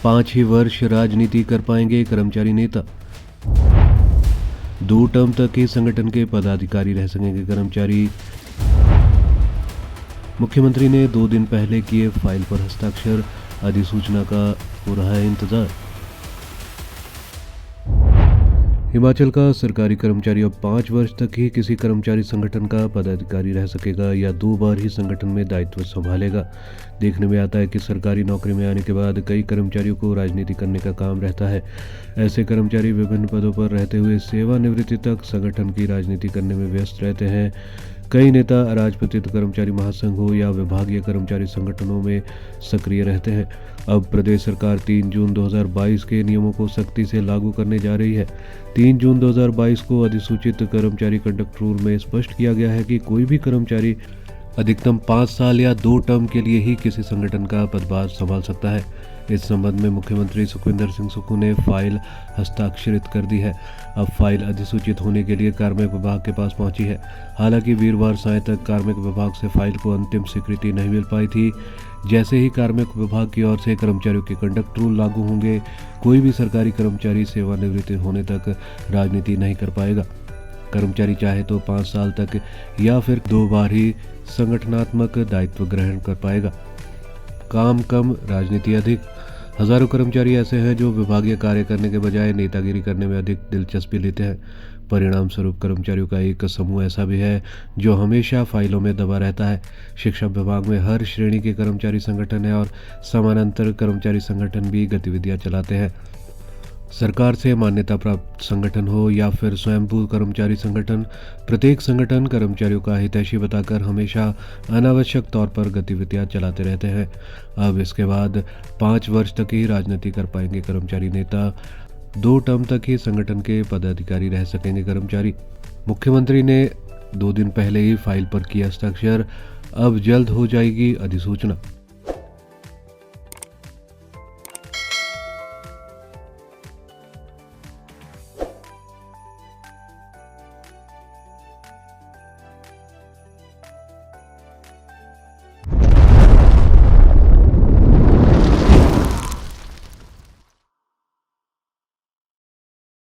5 ही वर्ष राजनीति कर पाएंगे कर्मचारी नेता। 2 टर्म तक ही संगठन के पदाधिकारी रह सकेंगे कर्मचारी। मुख्यमंत्री ने 2 दिन पहले किए फाइल पर हस्ताक्षर, अधिसूचना का हो रहा है इंतजार। हिमाचल का सरकारी कर्मचारी अब 5 वर्ष तक ही किसी कर्मचारी संगठन का पदाधिकारी रह सकेगा या 2 बार ही संगठन में दायित्व संभालेगा। देखने में आता है कि सरकारी नौकरी में आने के बाद कई कर्मचारियों को राजनीति करने का काम रहता है। ऐसे कर्मचारी विभिन्न पदों पर रहते हुए सेवानिवृत्ति तक संगठन की राजनीति करने में व्यस्त रहते हैं। कई नेता राजपत्रित कर्मचारी महासंघ हो या विभागीय कर्मचारी संगठनों में सक्रिय रहते हैं। अब प्रदेश सरकार 3 जून 2022 के नियमों को सख्ती से लागू करने जा रही है। 3 जून 2022 को अधिसूचित कर्मचारी कंडक्ट रूल में स्पष्ट किया गया है कि कोई भी कर्मचारी अधिकतम 5 साल या 2 टर्म के लिए ही किसी संगठन का पदभार संभाल सकता है। इस संबंध में मुख्यमंत्री सुखविंदर सिंह सुक्खू ने फाइल हस्ताक्षरित कर दी है। अब फाइल अधिसूचित होने के लिए कार्मिक विभाग के पास पहुंची है। हालांकि वीरवार साय तक कार्मिक विभाग से फाइल को अंतिम स्वीकृति नहीं मिल पाई थी। जैसे ही कार्मिक विभाग की ओर से कर्मचारियों के कंडक्ट रूल लागू होंगे, कोई भी सरकारी कर्मचारी सेवानिवृत्ति होने तक राजनीति नहीं कर पाएगा। कर्मचारी चाहे तो 5 साल तक या फिर 2 बार ही संगठनात्मक दायित्व ग्रहण कर पाएगा। काम कम, राजनीति अधिक। हजारों कर्मचारी ऐसे हैं जो विभागीय कार्य करने के बजाय नेतागिरी करने में अधिक दिलचस्पी लेते हैं। परिणाम स्वरूप कर्मचारियों का एक समूह ऐसा भी है जो हमेशा फाइलों में दबा रहता है। शिक्षा विभाग में हर श्रेणी के कर्मचारी संगठन है और समानांतर कर्मचारी संगठन भी गतिविधियां चलाते हैं। सरकार से मान्यता प्राप्त संगठन हो या फिर स्वयंभू कर्मचारी संगठन, प्रत्येक संगठन कर्मचारियों का हितैषी बताकर हमेशा अनावश्यक तौर पर गतिविधियां चलाते रहते हैं। अब इसके बाद 5 वर्ष तक ही राजनीति कर पाएंगे कर्मचारी नेता। 2 टर्म तक ही संगठन के पदाधिकारी रह सकेंगे कर्मचारी। मुख्यमंत्री ने 2 दिन पहले ही फाइल पर किया हस्ताक्षर, अब जल्द हो जाएगी अधिसूचना।